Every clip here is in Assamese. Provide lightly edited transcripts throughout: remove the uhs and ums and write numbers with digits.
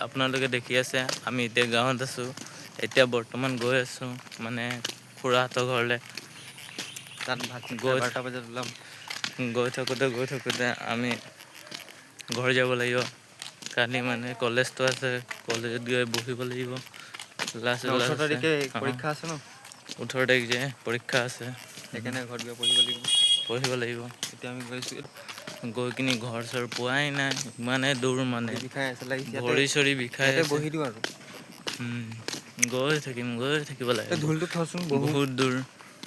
আপোনালোকে দেখি আছে আমি এতিয়া গাঁৱত আছোঁ। এতিয়া বৰ্তমান গৈ আছোঁ মানে খুৰাহঁতৰ ঘৰলৈ। তাত ভাত গৈ 12টা বজাত ওলাম। গৈ থাকোঁতে আমি ঘৰ যাব লাগিব। কালি মানে কলেজটো আছে, কলেজত গৈ বহিব লাগিব। ক্লাছ 18 আছে। তাৰিখে পৰীক্ষা আছে ন? 18 তাৰিখ যে পৰীক্ষা আছে। সেইকাৰণে ঘৰত গৈ পঢ়িব লাগিব। পঢ়িব লাগিব। এতিয়া আমি গৈছোঁ। গৈ কিনি ঘৰ চৰ পোৱাই নাই, ইমানে দূৰ মানে ভৰি বিষাই আছে লাগিছে ভৰি চৰি বিষাই ইয়াতে আছে। বহি দিওঁ আৰু গৈ থাকিব লাগে। এই ঢোলটো থচোন বহু বহুত দূৰ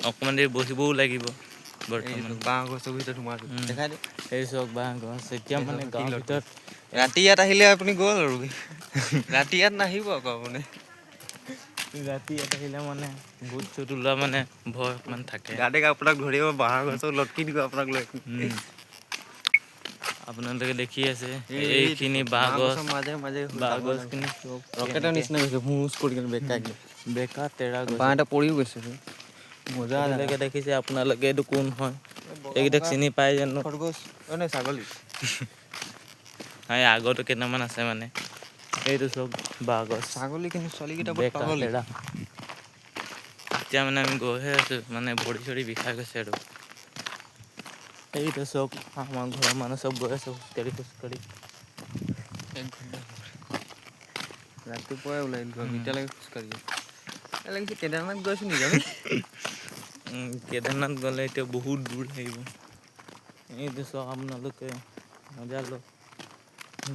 অকণমান দেৰি বহিবও লাগিব। এই বৰ্তমান বাঁহ গছৰ ভিতৰত সোমাই দেখাই দে। এই চক বাঁহ গছ এতিয়া এই মানে চক গাঁৱৰ শিলতে ভিতৰত ৰাতি ইয়াত আহিলে আপুনি গ'ল আৰু ৰাতি ইয়াত নাহিব আকৌ আপুনি। ৰাতি ইয়াত আহিলে মানে ভূত চুত ওলোৱা মানে ভয় অকমান থাকে। গাতে আপোনাক ধৰিব বাঁহৰ গছত লটকি দিব আপোনাক লৈ। আপোনালোকে দেখি আছে এইটো এইখিনি চক বাঁহ গছৰ মাজে মাজে ডাঙৰ ডাঙৰ গছখিনি চব ৰকেটৰ কেনেকে নিচিনা গৈছে ভুচ কৰি কিনে বেকা একদম। বেকা তেৰা বাঁহ গছে। এটা পৰিও গৈছে মজা জাগা। আজিলৈকে দেখিছে আপোনালোকে এইটো কোন হয়? বগা এইকেইটাক বগা চিনি পাই জানো? খৰগোশ নাই ছাগলী। আগতো কেইটামান আছে মানে এইটো চব বাঁহ গছ ছাগলী কিন্তু ছোৱালীকেইটা বহুত বেকা পাগলী। তেৰা। এতিয়া মানে আমি গৈহে আছোঁ মানে ভৰি চৰি বিষাই গৈছে আৰু। এইটো চব আমাৰ ঘৰৰ মানুহ চব গৈ আছে খোজকাঢ়ি। 1 ঘণ্টা ৰাতিপুৱাই ওলাই দিলোঁ আমি এতিয়ালৈকে খোজকাঢ়ি আছোঁ। লাগিছে কেদাৰনাথ গৈ আছোঁ নেকি আমি? কেদাৰনাথ গ'লে এতিয়া বহুত দূৰ লাগিব। এইটো চক আপোনালোকে মজা লওক,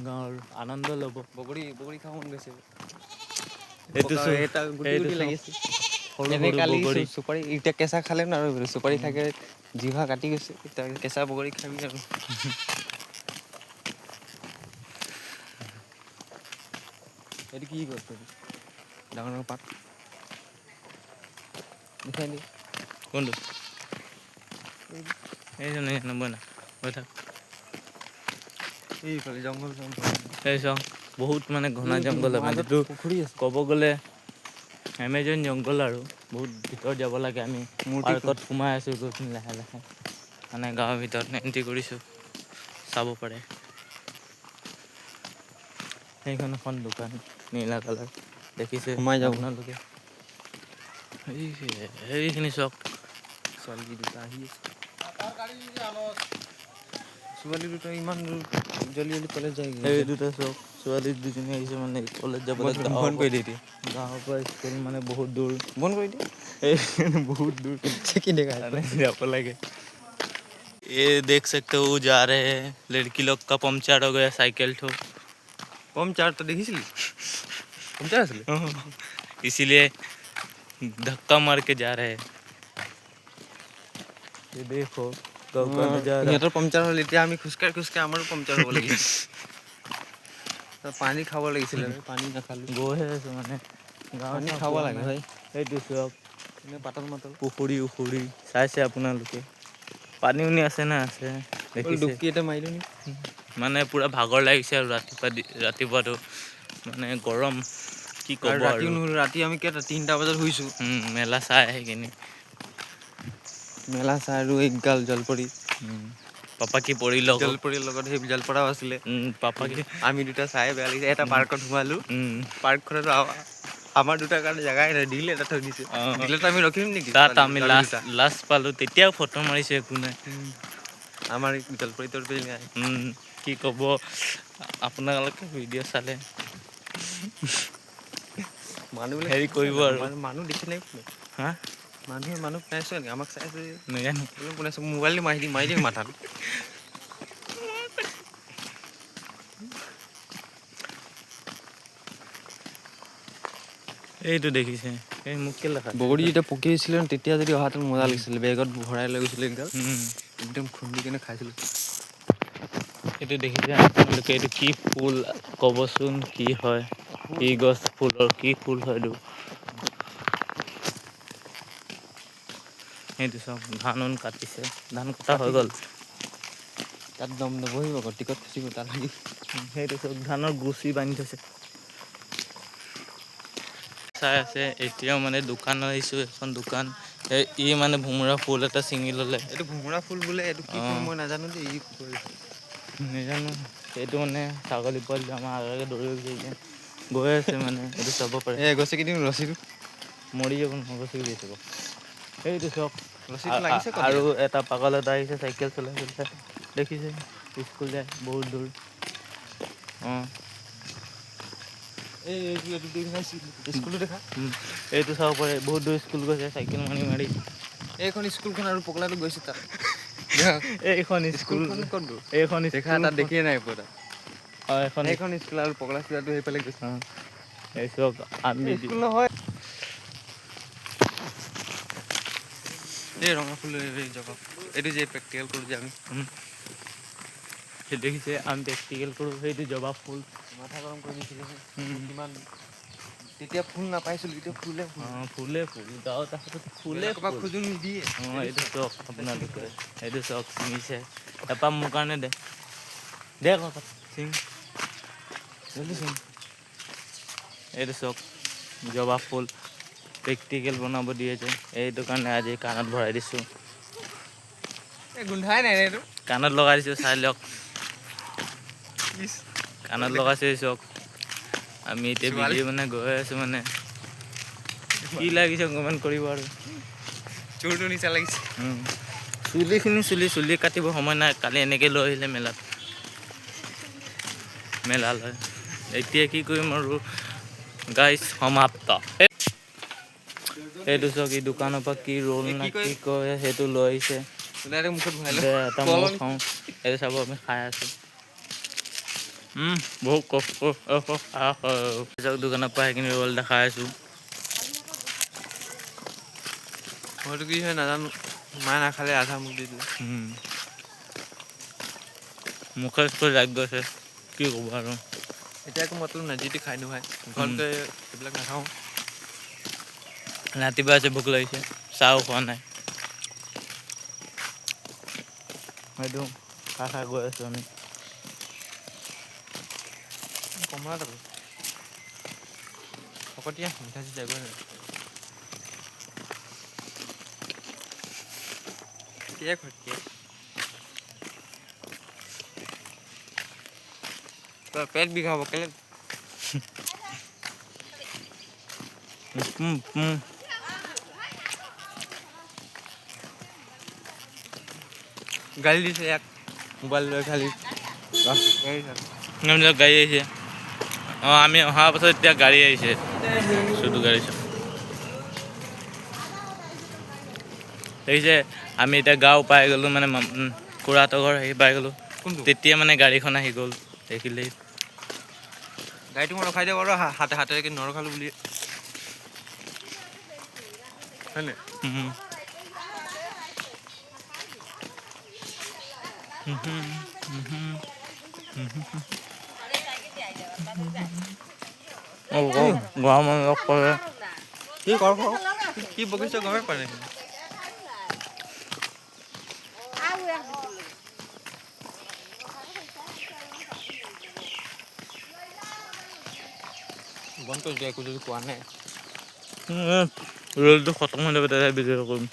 গাঁৱৰ আনন্দ ল'ব। বগৰী খাব মন গৈছে। এইটো পকা চব এটা গুটি এইটো গুটি চব লাগিছে। সৰু এনে সৰু কালি বগৰী চুপাৰী এতিয়া কেঁচা খালে ন আৰু চুপাৰী থাকে জিভা কাটি গৈছে। এতিয়া কেঁচা বগৰী খাবি আৰু। এইটো কি গছ এইটো? ডাঙৰ ডাঙৰ পাত। দেখাই দে। কোনটো? গৈ থাক। এইফালে জংঘল এই চং বহুত মানে ঘনা এইটো জংঘল হয় মাজত এইটো পুখুৰী আছে। ক'ব গ'লে এমেজন জংঘল আৰু বহুত ভিতৰত যাব লাগে আমি মূৰ্তি পাৰ্কত সোমাই আছোঁ গৈ পিনি লাহে লাহে মানে গাঁৱৰ ভিতৰত এণ্ট্ৰি কৰিছোঁ চাব পাৰে। সেইখন এখন দোকান নীলা কালাৰ দেখিছে সোমাই যাব। আপোনালোকে। এইখিনি চক। ছোৱালী দুটা আহি আছে। ছোৱালী দুটা ইমান দূৰ জল্দি জল্দি কলেজ যায় এই যে। দুটা চক ছোৱালী দুজনী আহিছে মানে কলেজ যাবলৈ বন্ধ কৰি দে এতিয়া। গাঁৱৰ পৰা স্কুল মানে বহুত দূৰ। বন্ধ কৰি দে। এই বহুত दूर চেকি দেখা যাব লাগে। ये देख सकते हो जा रहे हैं लड़की लोग का पंचर हो गया साइकिल ठो। पंचर तो देখিছিলি? पंचर আছিলে? इसीलिए धक्का मार के जा रहे हैं। ये देखो गाँव का नजारा। সিহঁতৰ পামচাৰ হ'ল এতিয়া আমি খোজকাঢ়ি খোজকাঢ়ি আমাৰো পামচাৰ হ'ব লাগিছে। পানী খাব লাগিছিলে পানী নাখালো। গৈহে আছোঁ মানে গাঁও পানী চাওঁ খাব পোৱা লাগে নাই। ভাই। সেইটো চক এনে পাতল মাতল। পুখুৰী চাইছে আপোনালোকে পানী আছে না আছে অল দেখিছে। ডুবকি এটা মাৰিলো নেকি? মানে পুৰা ভাগৰ লাগিছে আৰু ৰাতিপুৱাটো মানে গৰম। কি ক'ব আৰু ৰাতিও নহ'ল ৰাতি আমি কেইটা 3টা বজাত শুইছোঁ। মেলা চাই আহি কিনি। মেলা চাই আৰু এক গাল জলপৰি। পাপা কি পৰি লগ জলপৰীৰ লগত সেই জলপৰাও আছিলে। পাপা কি আমি দুটা চাই বেয়া লাগিছে এটা পাৰ্কত সোমালো পাৰ্কখনত আমাৰ দুটাৰ কাৰণে জেগাই নাই দিলে এটা থৈ দিছে দিলেতো আমি ৰখিম নেকি তাত ছোৱালী আমি ছোৱালী দুটা। লাষ্ট পালোঁ তেতিয়াও ফটো মাৰিছোঁ একো নাই। আমাৰ জলপৰি তলপৰি নাই। কি ক'ব আপোনালোকে ভিডিঅ' চালে। মানুহবিলাক হেৰি কি কৰিব জানো আৰু মানুহ দেখি নাই পোৱা। হা মানুহ চাইছে নেকি আমাক চাইছে নাজানো মোবাইল দি মাৰি দিম মাথাত। এইটো দেখিছে এই মোক কেলে বগৰী যেতিয়া পকি আছিলে তেতিয়া যদি অহাহেঁতেন মজা লাগিছিলে বেগত ভৰাই লৈ গৈছিলে একগাল। একদম খুন্দি কেনে খাইছিলোঁ। এইটো দেখিছে আপোনালোকে এইটো কি ফুল ক'বচোন কি হয়? কি গছ ফুলৰ কি ফুল হয় এইটো? সেইটো চব ধান কাটিছে ধান কটা হৈ গ'ল। তাত দম নবহিব আকৌ টিকট খচিব তাত লাগি। সেইটো চব ধানৰ গুছি বান্ধি থৈছে। চাই আছে এতিয়াও মানে দোকান আহিছোঁ এখন দোকান ই মানে ভোমোৰা ফুল এটা ছিঙি ল'লে। এইটো ভোমোৰা ফুল বোলে এইটো কি ফুল মই নাজানো দেই নাজানো এইটো মানে ছাগলী পোৱালি আমাৰ আগে দৌৰি গৈছে। গৈ আছে মানে এইটো চাব পাৰে। গছে কি দিম ৰছীটো মৰি যাব নগছি গৈ যাব সেইটো চক। ৰছীটো লাগিছে ক'ত আৰু ইয়াত? এটা পাগল এটা আহিছে চাইকেল চলাই চলাই দেখিছে স্কুল যায় বহুত দূৰ। অঁ স্কুলটো দেখা এইটো চাব পাৰে বহুত দূৰ স্কুল গৈছে চাইকেল মাৰি মাৰি। এইখন স্কুলখন আৰু পগলাটো গৈছে তাত। এইখন স্কুল স্কুলখন ক'ত গ'ল? এইখন দেখা স্কুল তাত দেখিয়ে নাই পোৱা তাত। এখন সেইখন স্কুল আৰু পগলা চোলাটো সেইফালে গৈছে। এই চক আমি স্কুল নহয় এই ৰঙা ফুল জবা এইটো যে প্ৰেক্টিকেল কৰোঁ যে আমি দেখিছে আমি প্ৰেক্টিকেল কৰোঁ সেইটো জবা ফুল। মাথা গৰম কৰি দিছিলে কিমান তেতিয়া ফুল নাপাইছিলোঁ এতিয়া ফুলে ফুল। ফুলে ফুল গাঁৱত ফুলে বেলেগৰ পৰা ফুল। খোজো নিদিয়ে। অঁ এইটো চক আপোনালোকে এইটো চক ছিঙিছে এপাহ মোৰ কাৰণে দে আকৌ চিং জলদি চিং। এইটো চক জবা ফুল প্ৰেক্টিকেল বনাব দিয়ে যে এইটো কাৰণে আজি কাণত ভৰাই দিছোঁ। এই গোন্ধাই নাই এইটো কাণত লগাই দিছোঁ চাই লওক। কাণত লগাইছে চক আমি এতিয়া ছোৱালী ভিডিঅ' বনাই গৈ আছোঁ মানে কি লাগিছে কমেণ্ট কৰিব আৰু। চোৰটো নিচা লাগিছে। চুলি কাটিব সময় নাই কালি এনেকৈ লৈ আহিলে মেলালৈ এতিয়া কি কৰিম আৰু গাইজ সমাপ্ত। এইটো চক এই দোকানৰ পৰা কি ৰোল না কি কয় সেইটো লৈ আহিছে। মুখত ভৰাই লওঁ। দে এটা ময়ো খাওঁ এইটো চাব আমি খাই আছোঁ। বহুত কষ্ট দোকানৰ পৰা সেইখিনি ৰোল এটা খাই আছোঁ। মইতো কি হয় নাজানো মায়ে নাখালে আধা মোক দি দিলে। মুখে লাগ গৈছে কি ক'ব আৰু। এতিয়া একো মতলব নাই যিটি খাই দিওঁ ভাই ঘৰত গৈ এইবিলাক নাখাওঁ। ৰাতিপুৱা আছে ভোক লাগিছে চাহো খোৱা নাই সেইটো খাই গৈ আছোঁ আমি। কমলা তাকো ফকতীয়া মিঠা চিঠা একোৱে নাই। পেট বিষাব কেলে গালি দিছে ইয়াক মোবাইল লৈ খালি গাড়ী আহিছে। অঁ আমি অহাৰ পাছত এতিয়া গাড়ী আহিছে চুটো গাড়ী দেখিছে আমি এতিয়া গাঁও পাই গ'লোঁ মানে খুৰাহঁতৰ ঘৰ আহি পাই গ'লোঁ। তেতিয়া মানে গাড়ীখন আহি গ'ল দেখিলেই। গাড়ীটো মই ৰখাই দিব পাৰোঁ হাতে হাতে নৰখালোঁ বুলি হয় নাই। কি কৰ কি বকিছ গমেই পাই নাই। বন্ধ কৰি একো যদি কোৱা নাই ৰোলটো খতম হৈ যাব তেতিয়া ভিডিঅ' কৰিম।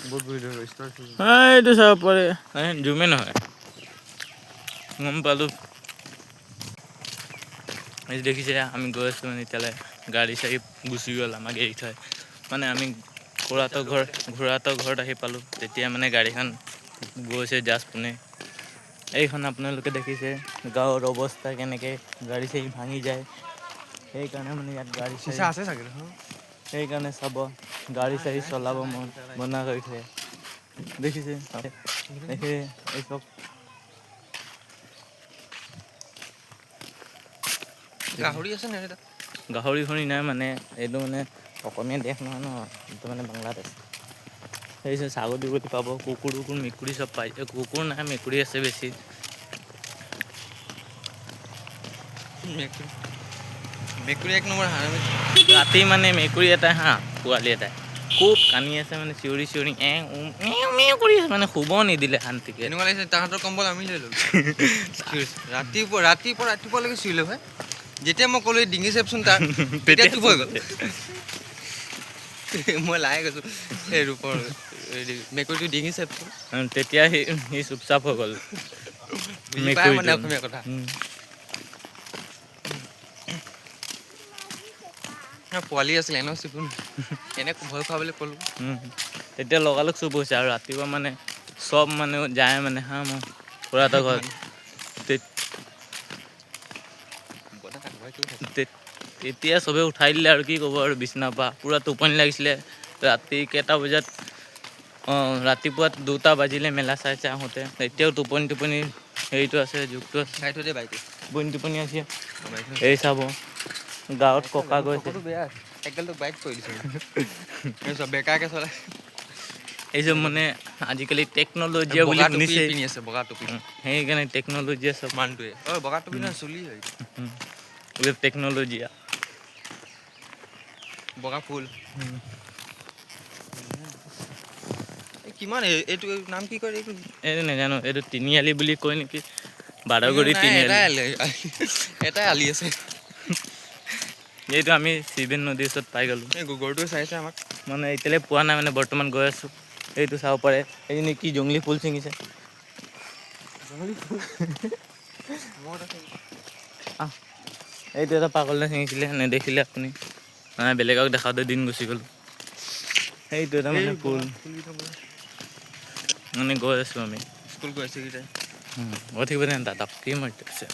বহুত ভিডিঅ' এইটো চাব পাৰে জুমে নহয় গম পালোঁ। দেখিছে আমি গৈ আছোঁ মানে এতিয়ালৈ গাড়ী চাড়ী গুচি গ'ল আমাক এৰি থৈ মানে আমি খুৰাহঁতৰ ঘৰত আহি পালোঁ তেতিয়া মানে গাড়ীখন গৈছে জাষ্ট পোনে। এইখন আপোনালোকে দেখিছে গাঁৱৰ অৱস্থা কেনেকৈ গাড়ী চাড়ী ভাঙি যায় সেইকাৰণে মানে ইয়াত গাড়ী চাড়ী চিচা আছে চাগে সেইকাৰণে চাব গাড়ী চাড়ী চলাব মনা কৰি থয় দেখিছে এই চব গাহৰি আছে নাই তাত গাহৰি নাই মানে এইটো মানে অসমীয়া দেশ নহয় ন এইটো মানে বাংলাদেশ। সেই ছাগলী পাব কুকুৰ মেকুৰী চব পাই কুকুৰ নাই মেকুৰী আছে বেছি। মেকুৰী এক নম্বৰ ৰাতি মানে মেকুৰী এটাই পোৱালি এটাই খুব কান্দি আছে মানে চিঞৰি কৰি আছে মানে শুব নিদিলে শান্তিকে। এনেকুৱা লাগিছে তাহাঁতৰ কম্বল আমি লৈ ল'লোঁ ৰাতিপুৱালৈকে চিঞৰিলে ভাই যেতিয়া মই ক'লোঁ ডিঙি চেপচোন তাৰ তেতিয়া চুপ হৈ গ'ল। মই লাহে গৈছোঁ এই ৰূপৰ মেকুৰীটো ডিঙি চেপচোন তেতিয়া সি চুপচাপ হৈ গ'ল। বুজি পায় মানে অসমীয়া কথা পোৱালি আছিলে ন চিকুন এনে ভয় খুৱাবলৈ ক'লোঁ তেতিয়া লগালগ চুপ হৈছে আৰু ৰাতিপুৱা মানে চব মানে যায় মানে হা মই খুৰাহঁতৰ ঘৰত তেতিয়া চবে উঠাই দিলে আৰু কি ক'ব আৰু বিচনাৰ পৰা পূৰা টোপনি লাগিছিলে ৰাতি কেইটা বজাত ৰাতিপুৱা 2টা বাজিলে মেলা চাই আহোঁতে এতিয়াও টোপনি হেৰিটো আছে যুগটো আছে চাই থৈ দে বাইকটো টোপনি আছে এই চাব গাঁৱত ককা গৈছে বেয়া চাইকেলটো বাইক কৰি দিছে বেকাৰকৈ চলাই এইচব মানে আজিকালি টেকন'লজিয়া বুলি শুনিছে পিন্ধি আছে বগা টুপি সেইকাৰণে টেকন'লজিয়া চব মানুহটোৱে বগা টুপি নহয় চুলি হয় টেকন'লজিয়া বগা ফুল কিমান এইটো নাম কি কয় এইটো নাজানো এইটো তিনিআলি বুলি কয় নেকি বাৰগুৰি তিনিআলি এটাই আলি আছে এইটো আমি শিৱেন নদীৰ ওচৰত পাই গ'লোঁ এই গৰুটোৱে চাইছে আমাক মানে এতিয়ালৈ পোৱা নাই মানে বৰ্তমান গৈ আছোঁ এইটো চাব পাৰে এইজনী কি জংলী ফুল ছিঙিছে এইটো এটা পাগলে ছিঙিছিলে নেদেখিলে আপুনি মানে বেলেগক দেখাওঁতে দিন গুচি গ'ল সেইটো এটা মানে ফুল মানে গৈ আছোঁ আমি স্কুল গৈ আছে কেইটাই অধিক দাদা কি মাৰিছে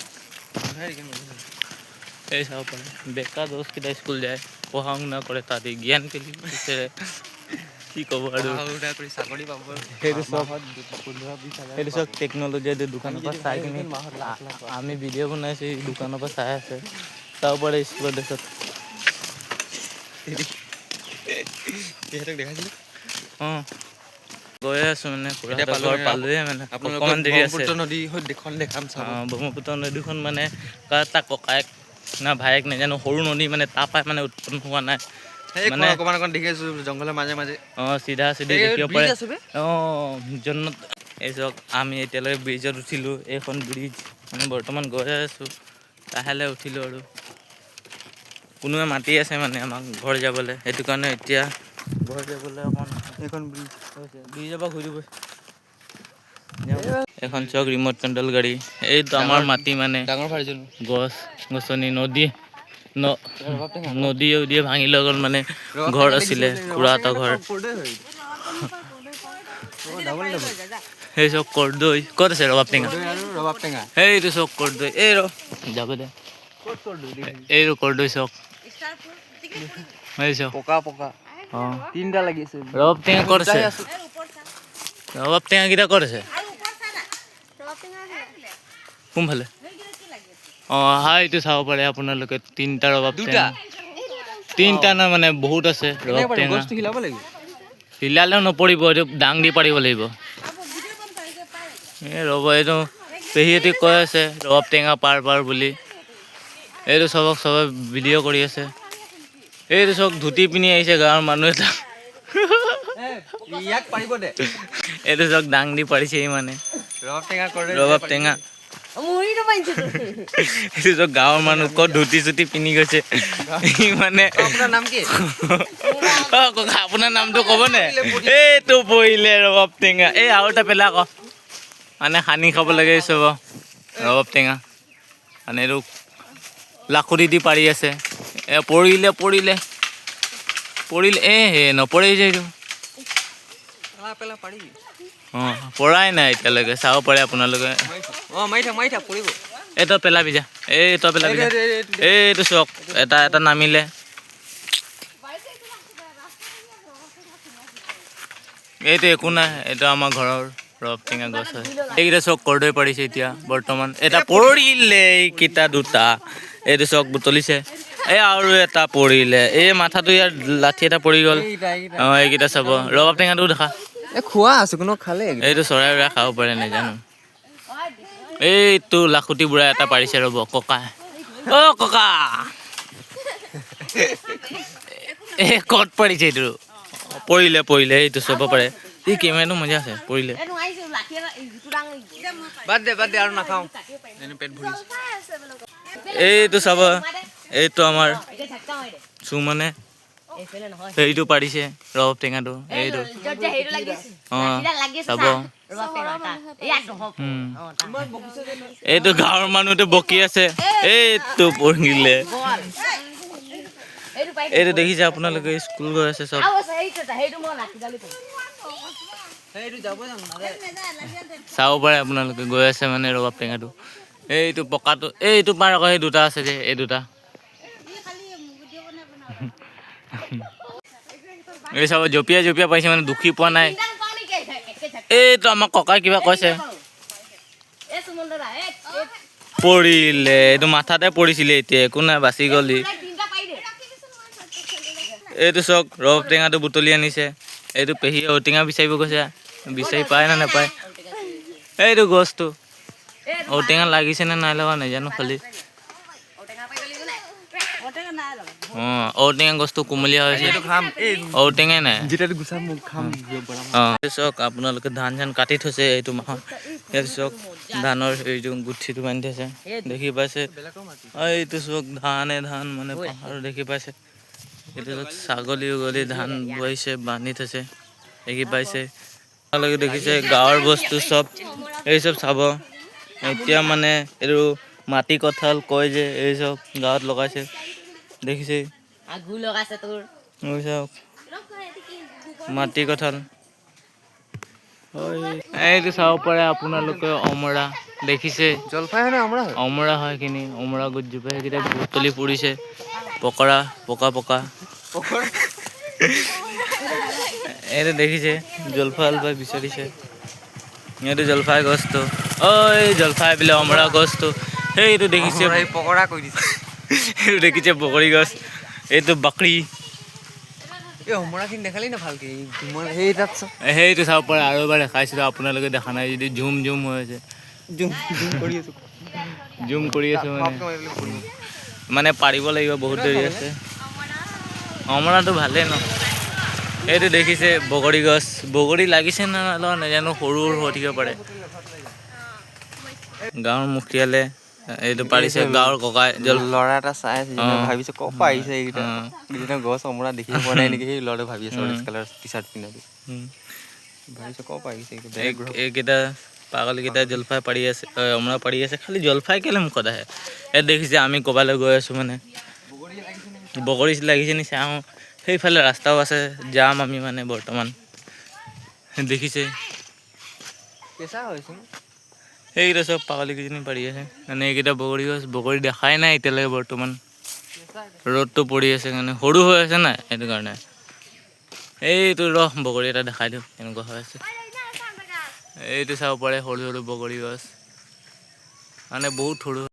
এই চাব পাৰে বেকাৰ দোষকেইটা স্কুল যায় পঢ়া শুনা কৰে তাতে জ্ঞান কেলি কি ক'ব আৰু চাকৰি পাব সেইটো চব টেকন'লজি দোকানৰ পৰা চাই কিনি আমি ভিডিঅ' বনাইছোঁ দোকানৰ পৰা চাই আছে চাব পাৰে স্কুলৰ ড্ৰেছত দেখাইছিলে গৈ আছোঁ মানে পালোৱে মানে অকণমান দেৰি আছে নদী দেখাম ব্ৰহ্মপুত্ৰ নদীখন মানে তাৰ ককায়েক না ভায়েক নাজানো সৰু নদী মানে তাৰপৰা মানে উৎপন্ন হোৱা নাই মানে অকণমান দেখিছোঁ জংঘলৰ মাজে মাজে চিধা চিধি দেখিব পাৰে জন্নত এই চাওক আমি এতিয়ালৈকে ব্ৰিজত উঠিলোঁ এইখন ব্ৰিজ মানে বৰ্তমান গৈ আছোঁ লাহে উঠিলোঁ আৰু কোনোৱে মাতি আছে মানে আমাক ঘৰ যাবলৈ সেইটো কাৰণে এতিয়া ঘৰ যাবলৈ অকণ এইখন ব্ৰিজ হৈছে ব্ৰিজৰ পৰা ঘূৰি এখন চক ৰিম'ট কণ্ট্ৰল গাড়ী এইটো আমাৰ মাটি মানে ডাঙৰ ভাইজন গছ গছনি নদী ভাঙি লৈ গ'ল মানে ঘৰ আছিলে খুৰাহঁতৰ ঘৰ সেই চব কৰ্দৈ ক'ত আছে ৰবাব টেঙা সেইটো চক কৰ্দৈ এই যাব দে এই কৰ্দৈ চক এই চক পকা তিনিটা লাগিছে ৰবাব টেঙা ক'ত আছে ৰবাব টেঙা কেইটা ক'ত আছে কোনফালে এইটো চাব পাৰে আপোনালোকে 3টা ৰবাব টেঙা 3টা না মানে বহুত আছে ৰবাব টেঙা হিলালেও নপৰিব এইটো ডাং দি পাৰিব লাগিব এই ৰ'ব এইটো পেহীহঁতে কৈ আছে ৰবাব টেঙা পাৰ বুলি এইটো চবে ভিডিঅ' কৰি আছে এইটো চব ধুতি পিন্ধি আহিছে গাঁৱৰ মানুহ এটা এইটো চব ডাং দি পাৰিছে মানে ৰবাব টেঙা এইটো চব গাঁৱৰ মানুহ ক'ত ধুতি চুতি পিন্ধি গৈছে মানে আপোনাৰ নামটো ক'বনে এইটো পৰিলে ৰবাব টেঙা এই আৰু এটা পেলা আকৌ মানে সানি খাব লাগে চব ৰবাব টেঙা মানে এইটো লাখুটি দি পাৰি আছে পৰিলে নপৰে যে এইটো পৰাই নাই এতিয়ালৈকে চাব পাৰে আপোনালোকে এইটো পেলাবি যা এইটো চক এটা নামিলে এইটো একো নাই এইটো আমাৰ ঘৰৰ ৰবাব টেঙা গছ হয় এইকেইটা চক কৰ্দৈ পাৰিছে এতিয়া বৰ্তমান এটা পৰিলে এইকেইটা 2টা এইটো চক বুটলিছে এই আৰু এটা পৰিলে এই মাথাটো ইয়াৰ লাঠি এটা পৰি গ'ল এইকেইটা চাব ৰবাব টেঙাটো দেখা খোৱা আছে কোনো খালে এইটো চৰাই উৰাই খাব পাৰে নাজানো এইটো লাখুটি বুঢ়া এটা পাৰিছে ৰ'ব ককা ককা ক'ত পৰিছে এইটো পৰিলে এইটো চাব পাৰে এই কেমেৰাটো মজা আছে পৰিলে বাদ দে আৰু নাখাওঁ পেট ভৰিছে এইটো চাব এইটো আমাৰ মানে সেইটো পাৰিছে ৰবাব টেঙাটো এইটো চাব এইটো গাঁৱৰ মানুহটো বকি আছে এইটো পৰিলে এইটো দেখিছে আপোনালোকে স্কুল গৈ আছে চব চাব পাৰে আপোনালোকে গৈ আছে মানে ৰবাব টেঙাটো এইটো পকাটো এইটো পাৰ আকৌ সেই দুটা আছে যে এই দুটা এই চাব জঁপিয়াই জঁপিয়াই পাইছে মানে দুখী পোৱা নাই এইটো আমাক ককাই কিবা কৈছে পৰিলে এইটো মাথাতে পৰিছিলে এতিয়া একো নাই বাচি গ'লি এইটো চাওক ৰবাব টেঙাটো বুটলি আনিছে এইটো পেহীয়ে ঔটেঙা বিচাৰিব গৈছে বিচাৰি পায় নে নাপায় এইটো গছটো ঔটেঙা লাগিছে নে নাই লগা নাজানো খালি অঁ ঔটেঙা গছটো কুমলীয়া হৈছে ঔটেঙাই নাই চাওক আপোনালোকে ধান চান কাটি থৈছে এইটো মাহত ইয়াত চাওক ধানৰ এইটো গুঠিটো বান্ধি থৈছে দেখি পাইছে এইটো চাওক ধানে ধান মানে পাহাৰ দেখি পাইছে এইটো চাওক ছাগলী উগলি ধান বহিছে বান্ধি থৈছে দেখি পাইছে আপোনালোকে দেখিছে গাঁৱৰ বস্তু চব এই চব চাব এতিয়া মানে এইটো মাটি কঁঠাল কয় যে এই চব গাঁৱত লগাইছে দেখিছে চাওক মাটি কঁঠাল এইটো চাব পাৰে আপোনালোকে অমৰা দেখিছে জলফাই হয় নে অমৰা হয় অমৰা হয় এইখিনি অমৰা গছজোপা সেইকেইটা বুটলি পৰিছে পকৰা পকা পকা এইটো দেখিছে জলফাই অলফাই বিচাৰিছে এইটো জলফাই গছটো ঐ জলফাই বোলে অমৰা গছটো সেইটো দেখিছে পকৰা কৈ দিছে এইটো দেখিছে বগৰী গছ এইটো বাকৰি এই অমৰাখিনি দেখালি না ভালকে সেই তাত সেইটো চাব পাৰে আৰু এবাৰ দেখাইছিলোঁ আপোনালোকে দেখা নাই যদি ঝুম ঝুম হৈ আছে জুম কৰি আছো মানে পাৰিব লাগিব বহুত দেৰি আছে অমৰাটো ভালেই ন এইটো দেখিছে বগৰী গছ বগৰী লাগিছে না নাজানো সৰু সৰু হৈ থাকিব পাৰে গাঁৱৰ মুখিয়ালে এইটো পাৰিছে গাঁৱৰ ককাই ল'ৰা এটা চাই আছে ভাবিছে ক'ৰ পৰা আহিছে এইকেইটা গছ অমৰা দেখি পোৱা নাই নেকি সেই ল'ৰাটো ভাবি আছে অৰেঞ্জ কালাৰ টি চাৰ্ট পিন্ধাটো ভাবিছে ক'ৰ পৰা আহিছে এইকেইটা পাগলকেইটা জলফাই পাৰি আছে অমৰা পাৰি আছে খালি জলফাই কেলে মুখত আহে ইয়াত দেখিছে আমি ক'ৰবালৈ গৈ আছোঁ মানে বগৰী লাগিছে নি চাওঁ সেইফালে ৰাস্তাও আছে যাম আমি মানে বৰ্তমান দেখিছে কেঁচা হৈছে এইকেইটা চব পাগলীকেইজনী পাৰি আছে মানে এইকেইটা বগৰী গছ বগৰী দেখাই নাই এতিয়ালৈকে বৰ্তমান ৰ'দটো পৰি আছে কাৰণে সৰু হৈ আছে নাই সেইটো কাৰণে এইটো বগৰী এটা দেখাই দিওঁ কেনেকুৱা হৈ আছে এইটো চাব পাৰে সৰু সৰু বগৰী গছ মানে বহুত সৰু